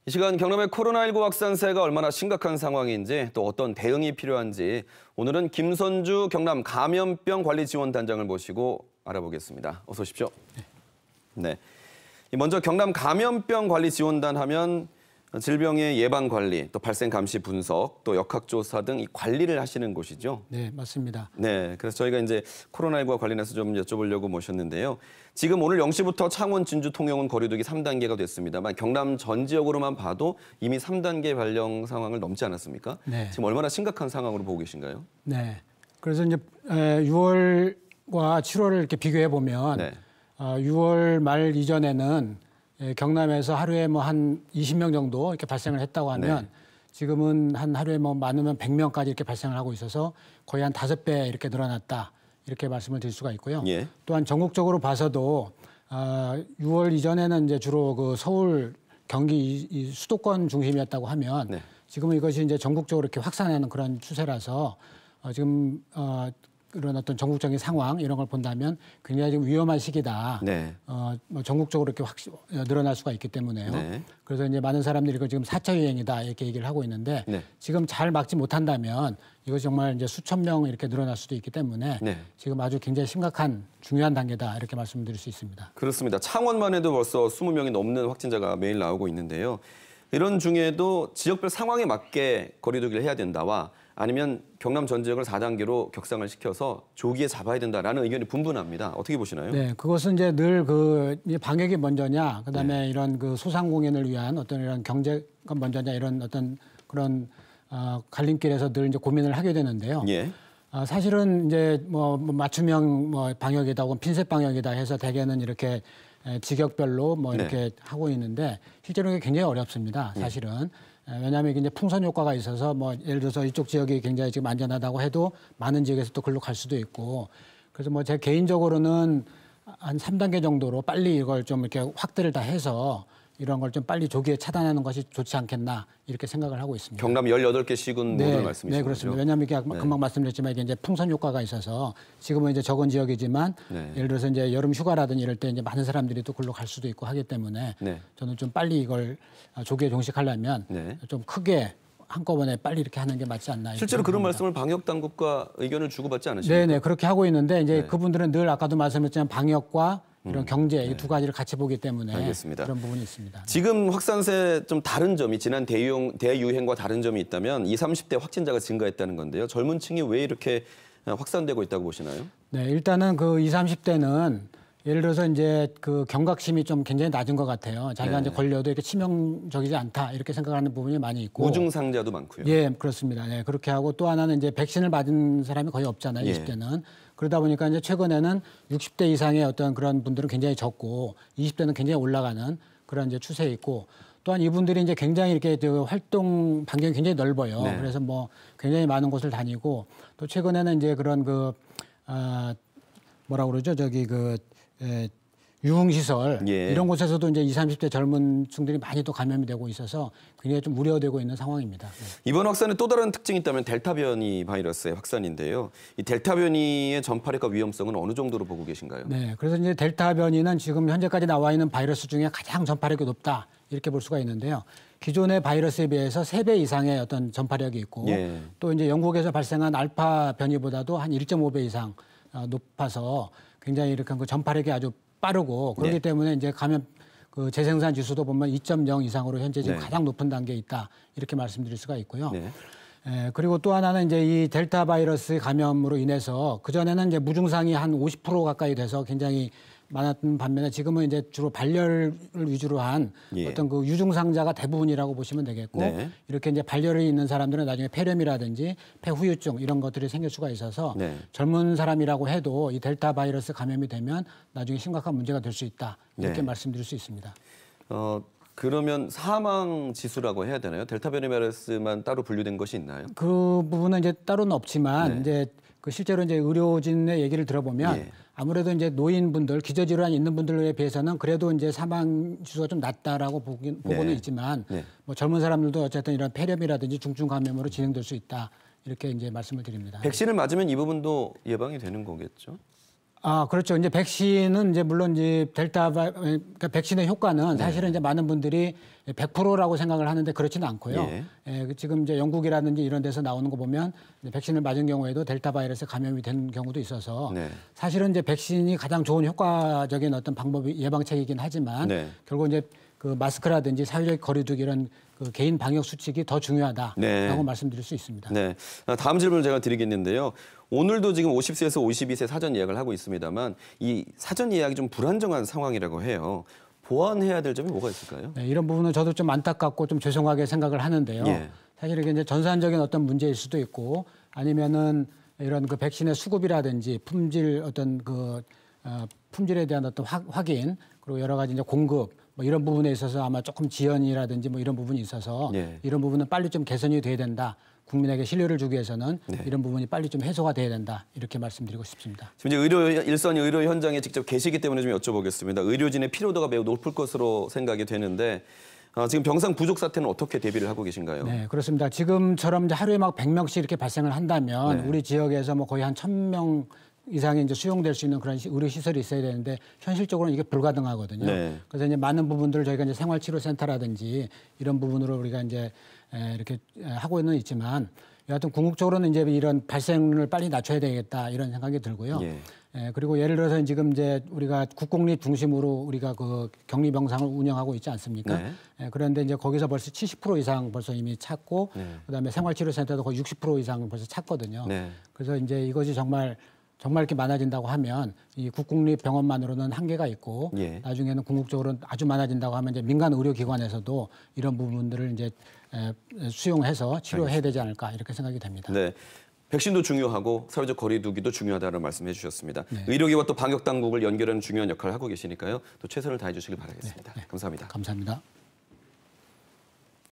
이 시간 경남의 코로나19 확산세가 얼마나 심각한 상황인지 또 어떤 대응이 필요한지 오늘은 김선주 경남 감염병관리지원단장을 모시고 알아보겠습니다. 어서 오십시오. 네. 먼저 경남 감염병관리지원단 하면 질병의 예방 관리, 또 발생 감시 분석, 또 역학조사 등 이 관리를 하시는 곳이죠. 네, 맞습니다. 네, 그래서 저희가 이제 코로나19와 관련해서 좀 여쭤보려고 모셨는데요. 지금 오늘 0시부터 창원, 진주, 통영은 거리두기 3단계가 됐습니다만 경남 전 지역으로만 봐도 이미 3단계 발령 상황을 넘지 않았습니까? 네. 지금 얼마나 심각한 상황으로 보고 계신가요? 네, 그래서 이제 6월과 7월을 이렇게 비교해 보면 네. 6월 말 이전에는 경남에서 하루에 뭐 한 20명 정도 이렇게 발생을 했다고 하면 네. 지금은 한 하루에 뭐 많으면 100명까지 이렇게 발생을 하고 있어서 거의 한 5배 이렇게 늘어났다. 이렇게 말씀을 드릴 수가 있고요. 예. 또한 전국적으로 봐서도 6월 이전에는 이제 주로 그 서울, 경기 이 수도권 중심이었다고 하면 네. 지금은 이것이 이제 전국적으로 이렇게 확산하는 그런 추세라서 지금 그런 어떤 전국적인 상황 이런 걸 본다면 굉장히 지금 위험한 시기다. 네. 뭐 전국적으로 이렇게 늘어날 수가 있기 때문에요. 네. 그래서 이제 많은 사람들이 이거 지금 4차 유행이다 이렇게 얘기를 하고 있는데 네. 지금 잘 막지 못한다면 이거 정말 이제 수천 명 이렇게 늘어날 수도 있기 때문에 네. 지금 아주 굉장히 심각한 중요한 단계다 이렇게 말씀드릴 수 있습니다. 그렇습니다. 창원만 해도 벌써 20명이 넘는 확진자가 매일 나오고 있는데요. 이런 중에도 지역별 상황에 맞게 거리두기를 해야 된다와 아니면 경남 전 지역을 4단계로 격상을 시켜서 조기에 잡아야 된다라는 의견이 분분합니다. 어떻게 보시나요? 네, 그것은 이제 늘 방역이 먼저냐, 그다음에 네. 이런 그 소상공인을 위한 어떤 이런 경제가 먼저냐 이런 어떤 그런 갈림길에서 늘 이제 고민을 하게 되는데요. 예. 사실은 이제 뭐 맞춤형 방역이다 혹은 핀셋 방역이다 해서 대개는 이렇게 지역별로 뭐 이렇게 네. 하고 있는데 실제로 이게 굉장히 어렵습니다. 사실은. 왜냐하면 이제 풍선 효과가 있어서 뭐 예를 들어서 이쪽 지역이 굉장히 지금 안전하다고 해도 많은 지역에서 또 글로 갈 수도 있고 그래서 뭐 제 개인적으로는 한 3단계 정도로 빨리 이걸 좀 이렇게 확대를 다 해서 이런 걸 좀 빨리 조기에 차단하는 것이 좋지 않겠나 이렇게 생각을 하고 있습니다. 경남 18개 시군 모두 말씀이시죠? 네, 그렇습니다. 왜냐하면 이게 금방 말씀드렸지만 이게 이제 풍선 효과가 있어서 지금은 이제 적은 지역이지만 예를 들어서 이제 여름 휴가라든지 이럴 때 이제 많은 사람들이 또 글로 갈 수도 있고 하기 때문에 저는 좀 빨리 이걸 조기에 종식하려면 좀 크게 한꺼번에 빨리 이렇게 하는 게 맞지 않나. 실제로 그런 말씀을 방역 당국과 의견을 주고받지 않으십니까? 네, 그렇게 하고 있는데 이제 그분들은 늘 아까도 말씀드렸지만 방역과 이런 경제 이 두 가지를 같이 보기 때문에 알겠습니다. 그런 부분이 있습니다. 지금 확산세 좀 다른 점이 지난 대유행과 다른 점이 있다면 20, 30대 확진자가 증가했다는 건데요. 젊은 층이 왜 이렇게 확산되고 있다고 보시나요? 네, 일단은 그 20, 30대는 예를 들어서 이제 그 경각심이 좀 굉장히 낮은 것 같아요. 자기가 이제 걸려도 이렇게 치명적이지 않다 이렇게 생각하는 부분이 많이 있고 무증상자도 많고요. 예, 그렇습니다. 네, 그렇게 하고 또 하나는 이제 백신을 맞은 사람이 거의 없잖아요. 20대는. 그러다 보니까 이제 최근에는 60대 이상의 어떤 그런 분들은 굉장히 적고 20대는 굉장히 올라가는 그런 이제 추세에 있고 또한 이분들이 이제 굉장히 이렇게 활동 반경이 굉장히 넓어요. 그래서 뭐 굉장히 많은 곳을 다니고 또 최근에는 이제 그런 뭐라 그러죠? 유흥시설 이런 곳에서도 이제 20, 30대 젊은 층들이 많이 또 감염이 되고 있어서 굉장히 좀 우려되고 있는 상황입니다. 이번 확산의 또 다른 특징이 있다면 델타 변이 바이러스의 확산인데요. 이 델타 변이의 전파력과 위험성은 어느 정도로 보고 계신가요? 네, 그래서 이제 델타 변이는 지금 현재까지 나와 있는 바이러스 중에 가장 전파력이 높다 이렇게 볼 수가 있는데요. 기존의 바이러스에 비해서 3배 이상의 어떤 전파력이 있고 또 이제 영국에서 발생한 알파 변이보다도 한 1.5배 이상 높아서 굉장히 이렇게 그 전파력이 아주 빠르고 그렇기 때문에 이제 감염 그 재생산 지수도 보면 2.0 이상으로 현재 지금 가장 높은 단계에 있다 이렇게 말씀드릴 수가 있고요. 그리고 또 하나는 이제 이 델타 바이러스 감염으로 인해서 그 전에는 이제 무증상이 한 50% 가까이 돼서 굉장히 많았던 반면에 지금은 이제 주로 발열을 위주로 한 어떤 그 유증상자가 대부분이라고 보시면 되겠고 이렇게 이제 발열이 있는 사람들은 나중에 폐렴이라든지 폐후유증 이런 것들이 생길 수가 있어서 젊은 사람이라고 해도 이 델타 바이러스 감염이 되면 나중에 심각한 문제가 될 수 있다 이렇게 말씀드릴 수 있습니다. 그러면 사망 지수라고 해야 되나요? 델타 변이 바이러스만 따로 분류된 것이 있나요? 그 부분은 이제 따로는 없지만 이제 그 실제로 이제 의료진의 얘기를 들어보면 아무래도 이제 노인분들, 기저질환이 있는 분들에 비해서는 그래도 이제 사망 지수가 좀 낮다라고 보고는 있지만 뭐 젊은 사람들도 어쨌든 이런 폐렴이라든지 중증 감염으로 진행될 수 있다 이렇게 이제 말씀을 드립니다. 백신을 맞으면 이 부분도 예방이 되는 거겠죠? 그렇죠. 이제 백신은 이제 물론 이제 그러니까 백신의 효과는 사실은 이제 많은 분들이 100%라고 생각을 하는데 그렇지는 않고요. 지금 이제 영국이라든지 이런 데서 나오는 거 보면 백신을 맞은 경우에도 델타 바이러스에 감염이 된 경우도 있어서 사실은 이제 백신이 가장 좋은 효과적인 어떤 방법이 예방책이긴 하지만 결국 이제 그 마스크라든지 사회적 거리두기 이런 그 개인 방역 수칙이 더 중요하다라고 말씀드릴 수 있습니다. 네. 다음 질문을 제가 드리겠는데요. 오늘도 지금 50세에서 52세 사전 예약을 하고 있습니다만 이 사전 예약이 좀 불안정한 상황이라고 해요. 보완해야 될 점이 뭐가 있을까요? 네, 이런 부분은 저도 좀 안타깝고 좀 죄송하게 생각을 하는데요. 사실 이게 이제 전산적인 어떤 문제일 수도 있고 아니면은 이런 그 백신의 수급이라든지 품질 어떤 그 품질에 대한 어떤 확인 그리고 여러 가지 이제 공급 뭐 이런 부분에 있어서 아마 조금 지연이라든지 뭐 이런 부분이 있어서 이런 부분은 빨리 좀 개선이 돼야 된다. 국민에게 신뢰를 주기 위해서는 이런 부분이 빨리 좀 해소가 돼야 된다. 이렇게 말씀드리고 싶습니다. 지금 이제 일선 의료 현장에 직접 계시기 때문에 좀 여쭤보겠습니다. 의료진의 피로도가 매우 높을 것으로 생각이 되는데 지금 병상 부족 사태는 어떻게 대비를 하고 계신가요? 네, 그렇습니다. 지금처럼 이제 하루에 막 100명씩 이렇게 발생을 한다면 우리 지역에서 뭐 거의 한 1000명 이상이 이제 수용될 수 있는 그런 의료 시설이 있어야 되는데 현실적으로는 이게 불가능하거든요. 그래서 이제 많은 부분들을 저희가 이제 생활치료센터라든지 이런 부분으로 우리가 이제 이렇게 하고는 있지만 여하튼 궁극적으로는 이제 이런 발생을 빨리 낮춰야 되겠다 이런 생각이 들고요. 그리고 예를 들어서 지금 이제 우리가 국공립 중심으로 우리가 그 격리병상을 운영하고 있지 않습니까? 그런데 이제 거기서 벌써 70% 이상 벌써 이미 찼고 그다음에 생활치료센터도 거의 60% 이상 벌써 찼거든요. 그래서 이제 이것이 정말 이렇게 많아진다고 하면 이 국공립 병원만으로는 한계가 있고 나중에는 궁극적으로 아주 많아진다고 하면 이제 민간 의료기관에서도 이런 부분들을 이제 수용해서 치료해야 되지 않을까 이렇게 생각이 됩니다. 네. 백신도 중요하고 사회적 거리두기도 중요하다는 말씀해 주셨습니다. 의료기관 또 방역 당국을 연결하는 중요한 역할을 하고 계시니까요. 또 최선을 다해 주시길 바라겠습니다. 감사합니다. 감사합니다.